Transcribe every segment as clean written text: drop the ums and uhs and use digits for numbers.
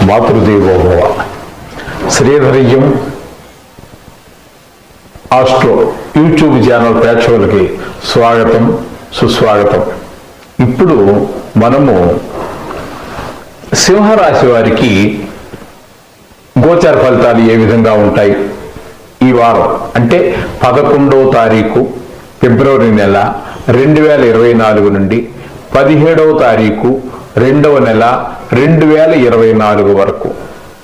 Matrudevobhava. శ్రీధర్యం astro YouTube channel ప్రేక్షకులకి స్వాగతం, సుస్వాగతం. ఇప్పుడు మనము సింహరాశి వారికి గోచార ఫలితాలు ఏ విధంగా ఉంటాయి ఈ వారం అంటే 11వ తారీఖు ఫిబ్రవరి నెల 2024 నుండి 17వ తారీఖు 2వ నెల 2024 వరకు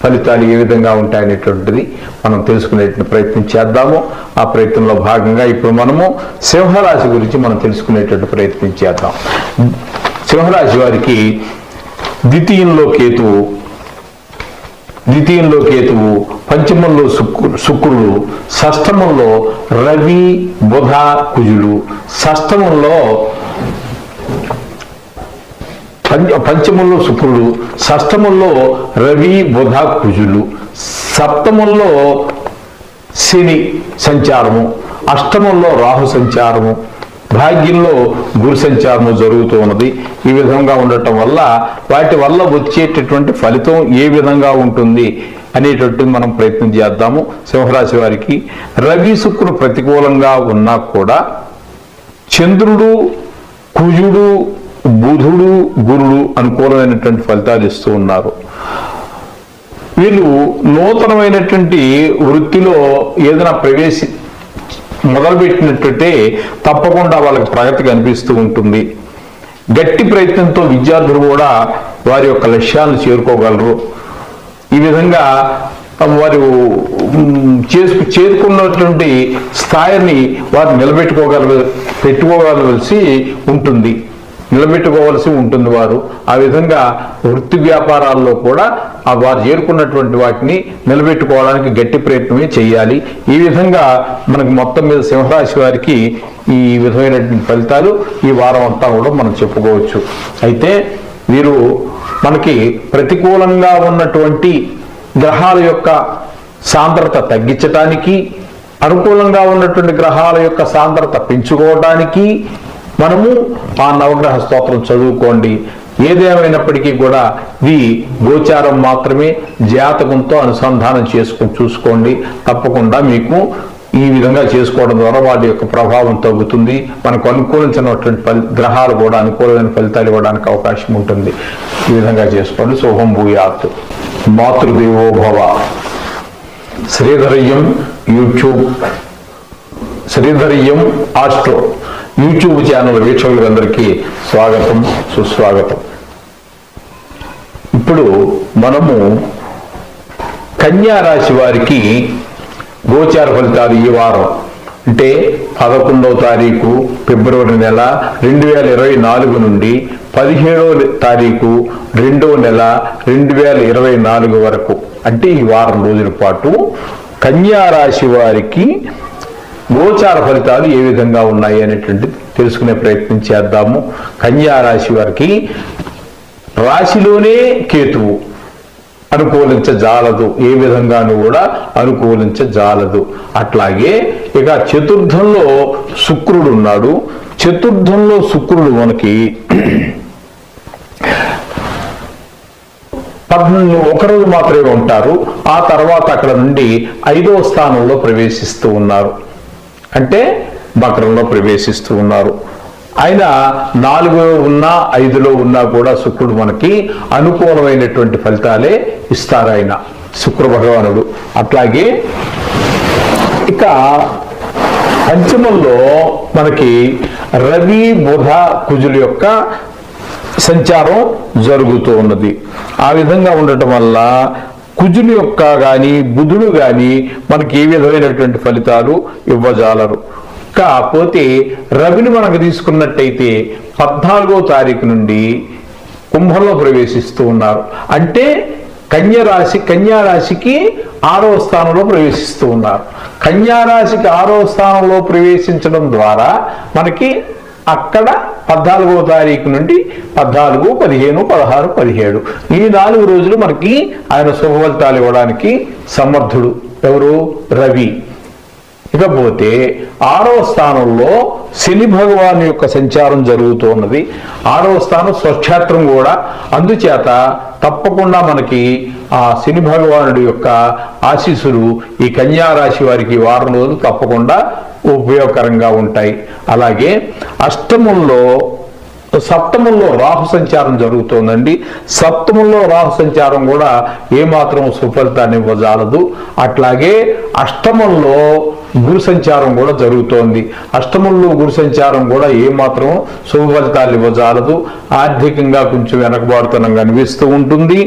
ఫలితాలు ఏ విధంగా ఉంటాయనేటువంటిది మనం తెలుసుకునే ప్రయత్నం చేద్దాము. ఆ ప్రయత్నంలో భాగంగా ఇప్పుడు మనము సింహరాశి గురించి మనం తెలుసుకునేటువంటి ప్రయత్నం చేద్దాం. సింహరాశి వారికి ద్వితీయంలో కేతువు, పంచమంలో శుక్రుడు, షష్టమంలో రవి, బుధ, కుజులు, షష్టమంలో పంచమంలో శుక్రుడు, షష్టమంలో రవి, బుధ, కుజులు, సప్తమంలో శని సంచారము, అష్టమంలో రాహు సంచారము, భాగ్యంలో గురు సంచారము జరుగుతూ ఉన్నది. ఈ విధంగా ఉండటం వల్ల వాటి వల్ల వచ్చేటటువంటి ఫలితం ఏ విధంగా ఉంటుంది అనేటటువంటి మనం ప్రయత్నం చేద్దాము. సింహరాశి వారికి రవి, శుక్రుడు ప్రతికూలంగా ఉన్నా కూడా చంద్రుడు, కుజుడు, బుధుడు, గురుడు అనుకూలమైనటువంటి ఫలితాలు ఇస్తూ ఉన్నారు. వీళ్ళు నూతనమైనటువంటి వృత్తిలో ఏదైనా మొదలుపెట్టినట్టే తప్పకుండా వాళ్ళకి ప్రగతి కనిపిస్తూ ఉంటుంది. గట్టి ప్రయత్నంతో విద్యార్థులు కూడా వారి యొక్క లక్ష్యాలను చేరుకోగలరు. ఈ విధంగా వారు చేరుకున్నటువంటి స్థాయిని వారు నిలబెట్టుకోవలసి ఉంటుంది. వారు ఆ విధంగా వృత్తి వ్యాపారాల్లో కూడా వారు చేరుకున్నటువంటి వాటిని నిలబెట్టుకోవడానికి గట్టి ప్రయత్నమే చేయాలి. ఈ విధంగా మనకు మొత్తం మీద సింహరాశి వారికి ఈ విధమైనటువంటి ఫలితాలు ఈ వారం అంతా కూడా మనం చెప్పుకోవచ్చు. అయితే వీరు మనకి ప్రతికూలంగా ఉన్నటువంటి గ్రహాల యొక్క సాంద్రత తగ్గించటానికి, అనుకూలంగా ఉన్నటువంటి గ్రహాల యొక్క సాంద్రత పెంచుకోవడానికి మనము ఆ నవగ్రహ స్తోత్రం చదువుకోండి. ఏదేమైనప్పటికీ కూడా ఇది గోచారం మాత్రమే, జాతకంతో అనుసంధానం చూసుకోండి. తప్పకుండా మీకు ఈ విధంగా చేసుకోవడం ద్వారా వాటి యొక్క ప్రభావం తగ్గుతుంది. మనకు అనుకూలించినటువంటి గ్రహాలు కూడా అనుకూలమైన ఫలితాలు ఇవ్వడానికి అవకాశం ఉంటుంది. ఈ విధంగా చేసుకోండి. శుభం భూయాత్. మాతృదేవోభవ. శ్రీధర్యం ఆస్ట్రో యూట్యూబ్ ఛానల్ వీక్షకులందరికీ స్వాగతం, సుస్వాగతం. ఇప్పుడు మనము కన్యా రాశి వారికి గోచార ఫలితాలు ఈ వారం అంటే 11వ తారీఖు ఫిబ్రవరి నెల 2024 నుండి 17వ తారీఖు 2వ నెల 2024 వరకు అంటే ఈ వారం రోజుల పాటు కన్యా రాశి వారికి గోచార ఫలితాలు ఏ విధంగా ఉన్నాయి అనేటువంటి తెలుసుకునే ప్రయత్నం చేద్దాము. కన్యా రాశి వారికి రాశిలోనే కేతువు అనుకూలించజాలదు, ఏ విధంగానూ కూడా అనుకూలించజాలదు. అట్లాగే ఇక చతుర్థంలో శుక్రుడు ఉన్నాడు. చతుర్థంలో శుక్రుడు మనకి ఒకరోజు మాత్రమే ఉంటారు. ఆ తర్వాత అక్కడ నుండి 5వ స్థానంలో ప్రవేశిస్తూ ఉన్నారు, అంటే మకరంలో ప్రవేశిస్తూ ఉన్నారు. ఆయన 4లో ఉన్నా 5లో ఉన్నా కూడా శుక్రుడు మనకి అనుకూలమైనటువంటి ఫలితాలే ఇస్తారు ఆయన, శుక్ర భగవానుడు. అట్లాగే ఇక పంచమంలో మనకి రవి, బుధ, కుజుల యొక్క సంచారం జరుగుతూ ఉన్నది. ఆ విధంగా ఉండటం వల్ల కుజుని యొక్క కానీ బుధుడు కానీ మనకి ఏ విధమైనటువంటి ఫలితాలు ఇవ్వజాలరు. కాకపోతే రవిని మనకు తీసుకున్నట్టయితే 14వ తారీఖు నుండి కుంభంలో ప్రవేశిస్తూ ఉన్నారు. అంటే కన్యా రాశికి 6వ స్థానంలో ప్రవేశిస్తూ ఉన్నారు. కన్యా రాశికి 6వ స్థానంలో ప్రవేశించడం ద్వారా మనకి అక్కడ 14వ తారీఖు నుండి 14, 15, 16, 17 ఈ 4 రోజులు మనకి ఆయన శుభ ఫలితాలు ఇవ్వడానికి సమర్థుడు. ఎవరు? రవి. ఇకపోతే 6వ స్థానంలో శని భగవాను యొక్క సంచారం జరుగుతున్నది. 6వ స్థానం స్వక్షేత్రం కూడా. అందుచేత తప్పకుండా మనకి ఆ శని భగవానుడి యొక్క ఆశీస్సులు ఈ కన్యా రాశి వారికి వారం రోజులు తప్పకుండా ఉపయోగకరంగా ఉంటాయి. అలాగే సప్తమంలో రాహు సంచారం జరుగుతోందండి. సప్తమంలో రాహు సంచారం కూడా ఏమాత్రం సుఫలితాన్ని ఇవ్వజాలదు. అట్లాగే అష్టమంలో గురు సంచారం కూడా జరుగుతోంది. అష్టమంలో గురు సంచారం కూడా ఏమాత్రం శుభ ఫలితాలు ఇవ్వజాలదు. ఆర్థికంగా కొంచెం వెనకబాటుతనంగా అనిపిస్తూ ఉంటుంది.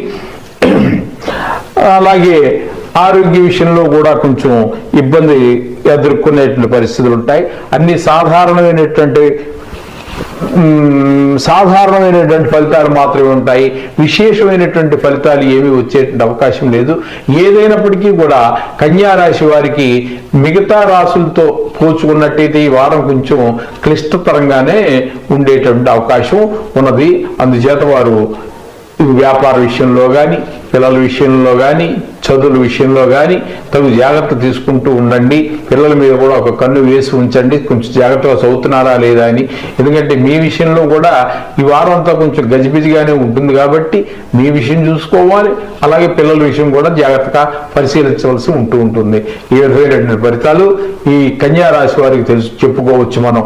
అలాగే ఆరోగ్య విషయంలో కూడా కొంచెం ఇబ్బంది ఎదుర్కొనేటువంటి పరిస్థితులు ఉంటాయి. అన్ని సాధారణమైనటువంటి ఫలితాలు మాత్రమే ఉంటాయి. విశేషమైనటువంటి ఫలితాలు ఏమీ వచ్చేటువంటి అవకాశం లేదు. ఏదైనప్పటికీ కూడా కన్యా రాశి వారికి మిగతా రాశులతో పోల్చుకున్నట్టయితే ఈ వారం కొంచెం క్లిష్టతరంగానే ఉండేటువంటి అవకాశం ఉన్నది. అందుచేత వారు వ్యాపార విషయంలో కానీ, పిల్లల విషయంలో కానీ, చదువుల విషయంలో కానీ తగు జాగ్రత్త తీసుకుంటూ ఉండండి. పిల్లల మీద కూడా ఒక కన్ను వేసి ఉంచండి, కొంచెం జాగ్రత్తగా చదువుతున్నారా లేదా అని. ఎందుకంటే మీ విషయంలో కూడా ఈ వారం అంతా కొంచెం గజిబిజిగానే ఉంటుంది కాబట్టి మీ విషయం చూసుకోవాలి. అలాగే పిల్లల విషయం కూడా జాగ్రత్తగా పరిశీలించవలసి ఉంటుంది. ఈ విధమైనటువంటి ఫలితాలు ఈ కన్యా రాశి వారికి చెప్పుకోవచ్చు మనం.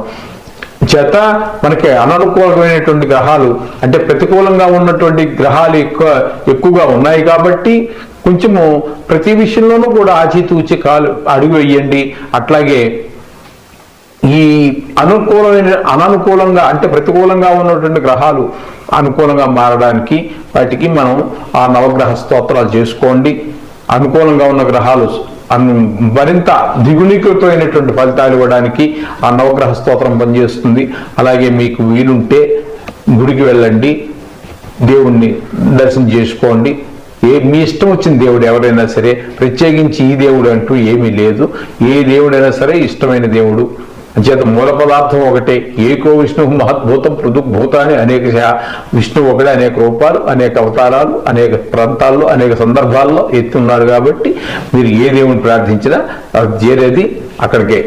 చేత మనకి అననుకూలమైనటువంటి గ్రహాలు అంటే ప్రతికూలంగా ఉన్నటువంటి గ్రహాలు ఎక్కువగా ఉన్నాయి కాబట్టి కొంచెము ప్రతి విషయంలోనూ కూడా ఆచితూచి అడుగు వేయండి. అట్లాగే ఈ అననుకూలంగా అంటే ప్రతికూలంగా ఉన్నటువంటి గ్రహాలు అనుకూలంగా మారడానికి వాటికి మనం ఆ నవగ్రహ స్తోత్రాలు చేసుకోండి. అనుకూలంగా ఉన్న గ్రహాలు మరింత ద్విగుణీకృతమైనటువంటి ఫలితాలు ఇవ్వడానికి ఆ నవగ్రహ స్తోత్రం పనిచేస్తుంది. అలాగే మీకు వీలుంటే గుడికి వెళ్ళండి, దేవుణ్ణి దర్శనం చేసుకోండి. మీ ఇష్టం వచ్చిన దేవుడు ఎవరైనా సరే, ప్రత్యేకించి ఈ దేవుడు అంటూ ఏమీ లేదు. ఏ దేవుడైనా సరే ఇష్టమైన దేవుడు. అంచేత మూల పదార్థం ఒకటే. ఏకో విష్ణువు మహద్భూతం పృథుగ్భూతాన్ని అనేక విష్ణువు ఒకటే అనేక రూపాలు, అనేక అవతారాలు, అనేక ప్రాంతాల్లో, అనేక సందర్భాల్లో ఎత్తున్నాడు. కాబట్టి మీరు ఏ దేవుని ప్రార్థించినా అది చేరేది అక్కడికే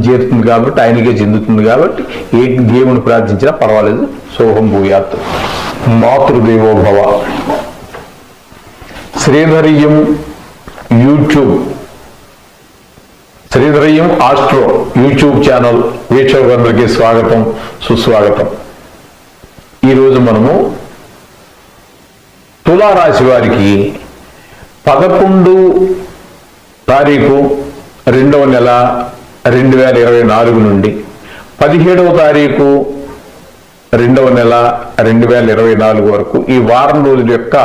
చేరుతుంది కాబట్టి ఆయనకే చెందుతుంది. కాబట్టి ఏ దేవుని ప్రార్థించినా పర్వాలేదు. సోహం భూయాత్. మాతృదేవోభవ. శ్రీధర్యం ఆస్ట్రో యూట్యూబ్ ఛానల్ వీక్షకులందరికీ స్వాగతం, సుస్వాగతం. ఈరోజు మనము తులారాశి వారికి 11 తారీఖు 2వ నెల 2024 నుండి 17వ తారీఖు 2వ నెల 2024 వరకు ఈ వారం రోజుల యొక్క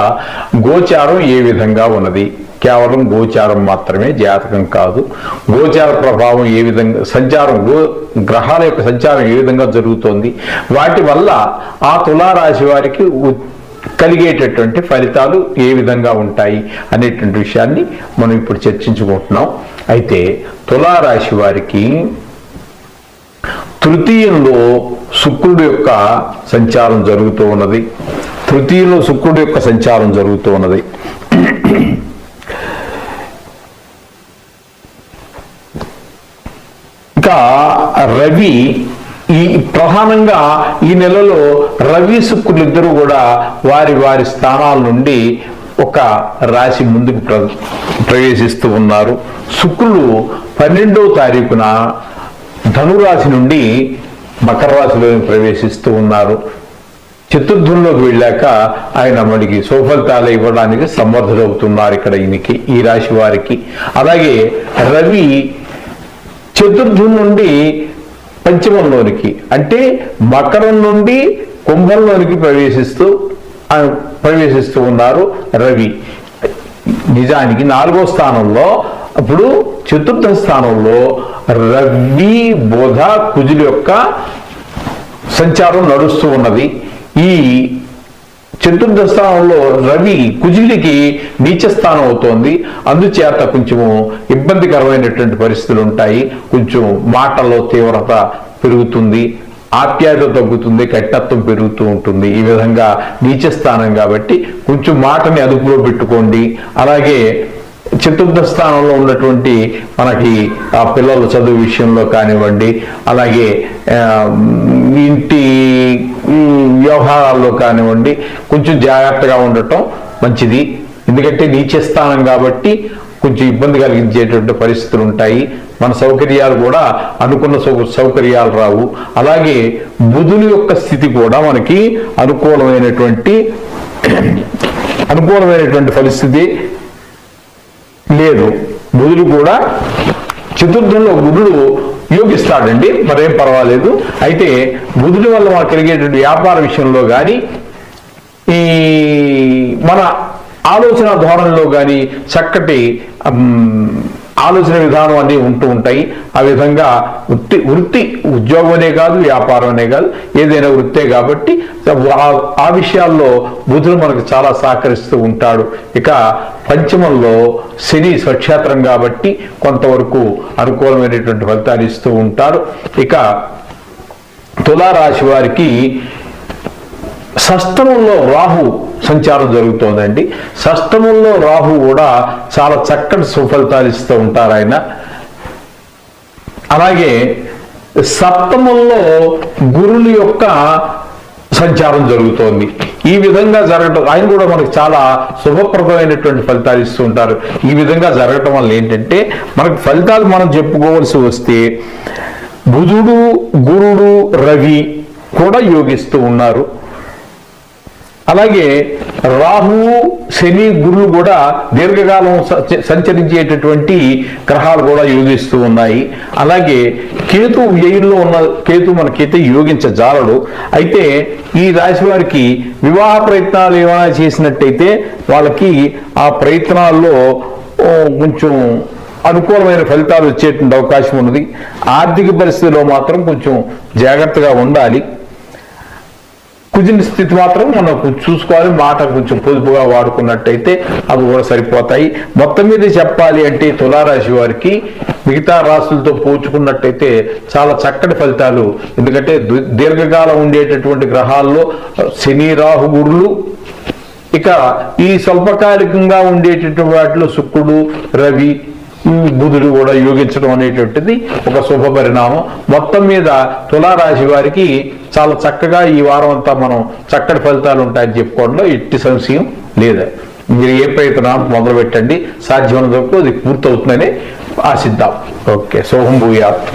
గోచారం ఏ విధంగా ఉన్నది. కేవలం గోచారం మాత్రమే, జాతకం కాదు. గోచార ప్రభావం ఏ విధంగా, గ్రహాల యొక్క సంచారం ఏ విధంగా జరుగుతోంది, వాటి వల్ల ఆ తులారాశి వారికి కలిగేటటువంటి ఫలితాలు ఏ విధంగా ఉంటాయి అనేటువంటి విషయాన్ని మనం ఇప్పుడు చర్చించుకుంటున్నాం. అయితే తులారాశి వారికి తృతీయంలో శుక్రుడు యొక్క సంచారం జరుగుతూ ఉన్నది. ఇంకా రవి ప్రధానంగా ఈ నెలలో రవి శుక్రులు ఇద్దరు కూడా వారి వారి స్థానాల నుండి ఒక రాశి ముందుకు ప్రవేశిస్తూ ఉన్నారు. శుక్రుడు 12వ తారీఖున ధనురాశి నుండి మకర రాశిలో ప్రవేశిస్తూ ఉన్నారు. చతుర్థంలోకి వెళ్ళాక ఆయన మనకి సుఫలితాలు ఇవ్వడానికి సమర్థుడవుతున్నారు ఇక్కడ ఈ రాశి వారికి. అలాగే రవి చతుర్థం నుండి పంచమంలోనికి అంటే మకరం నుండి కుంభంలోనికి ప్రవేశిస్తూ ఉన్నారు రవి. నిజానికి 4వ స్థానంలో, అప్పుడు చతుర్థ స్థానంలో రవి బుధ కుజుల యొక్క సంచారం నడుస్తూ ఉన్నది. ఈ చతుర్థ స్థానంలో రవి కుజుడికి నీచ స్థానం అవుతోంది. అందుచేత కొంచెము ఇబ్బందికరమైనటువంటి పరిస్థితులు ఉంటాయి. కొంచెం మాటల్లో తీవ్రత పెరుగుతుంది, ఆప్యాయత తగ్గుతుంది, కఠినత్వం పెరుగుతూ ఉంటుంది. ఈ విధంగా నీచ స్థానం కాబట్టి కొంచెం మాటని అదుపులో పెట్టుకోండి. అలాగే చతుర్థ స్థానంలో ఉన్నటువంటి మనకి ఆ పిల్లల చదువు విషయంలో కానివ్వండి, అలాగే ఇంటి వ్యవహారాల్లో కానివ్వండి కొంచెం జాగ్రత్తగా ఉండటం మంచిది. ఎందుకంటే నీచ స్థానం కాబట్టి కొంచెం ఇబ్బంది కలిగించేటువంటి పరిస్థితులు ఉంటాయి. మన సౌకర్యాలు కూడా అనుకున్న సౌకర్యాలు రావు. అలాగే బుధుని యొక్క స్థితి కూడా మనకి అనుకూలమైనటువంటి పరిస్థితి లేదు. బుధుడు కూడా చతుర్థంలో బుధుడు యోగిస్తాడండి, మరేం పర్వాలేదు. అయితే బుధుడి వల్ల మనకు కలిగేటువంటి వ్యాపార విషయంలో కానీ ఈ మన ఆలోచన ధోరణిలో కానీ చక్కటి ఆలోచన విధానం అన్నీ ఉంటూ ఉంటాయి. ఆ విధంగా వృత్తి ఉద్యోగమనే కాదు, వ్యాపారమనే కాదు, ఏదైనా వృత్తే కాబట్టి ఆ విషయాల్లో బుధుడు మనకు చాలా సహకరిస్తూ ఉంటాడు. ఇక పంచమంలో శని స్వక్షేత్రం కాబట్టి కొంతవరకు అనుకూలమైనటువంటి ఫలితాలు ఇస్తూ ఉంటారు. ఇక తులారాశి వారికి షష్టమంలో రాహు సంచారం జరుగుతోందండి. షష్టమంలో రాహు కూడా చాలా చక్కటి సుఫలితాలు ఇస్తూ ఉంటారు ఆయన. అలాగే సప్తమంలో గురుని యొక్క సంచారం జరుగుతోంది. ఈ విధంగా జరగటం ఆయన కూడా మనకు చాలా శుభప్రదమైనటువంటి ఫలితాలు ఇస్తూ ఉంటారు. ఈ విధంగా జరగటం వల్ల ఏంటంటే మనకు ఫలితాలు మనం చెప్పుకోవాల్సి వస్తే బుధుడు, గురుడు, రవి కూడా యోగిస్తూ ఉన్నారు. అలాగే రాహువు, శని, గురువు కూడా దీర్ఘకాలం సంచరించేటటువంటి గ్రహాలు కూడా యోగిస్తూ ఉన్నాయి. అలాగే కేతు వ్యయంలో ఉన్న కేతు మనకైతే యోగించజాలడు. అయితే ఈ రాశి వారికి వివాహ ప్రయత్నాలు ఏమైనా చేసినట్టయితే వాళ్ళకి ఆ ప్రయత్నాల్లో కొంచెం అనుకూలమైన ఫలితాలు వచ్చేటువంటి అవకాశం ఉన్నది. ఆర్థిక పరిస్థితిలో మాత్రం కొంచెం జాగ్రత్తగా ఉండాలి. కుదిరిన స్థితి మాత్రం మనం చూసుకోవాలి. మాట కొంచెం పొదుపుగా వాడుకున్నట్టయితే అవి కూడా సరిపోతాయి. మొత్తం మీద చెప్పాలి అంటే తులారాశి వారికి మిగతా రాశులతో పోల్చుకున్నట్టయితే చాలా చక్కటి ఫలితాలు. ఎందుకంటే దీర్ఘకాలం ఉండేటటువంటి గ్రహాల్లో శని, రాహు, గురులు, ఇక ఈ స్వల్పకాలికంగా ఉండేటటువంటి వాటిలో శుక్రుడు, రవి, బుధుడు కూడా యోగించడం అనేటువంటిది ఒక శుభ పరిణామం. మొత్తం మీద తులారాశి వారికి చాలా చక్కగా ఈ వారం అంతా మనం చక్కటి ఫలితాలు ఉంటాయని చెప్పుకోవడంలో ఎట్టి సంశయం లేదు. మీరు ఏ ప్రయత్నం మొదలు పెట్టండి, సాధ్యమైనంత వరకు అది పూర్తవుతుందని ఆశిద్దాం. ఓకే, శుభం భూయాత్.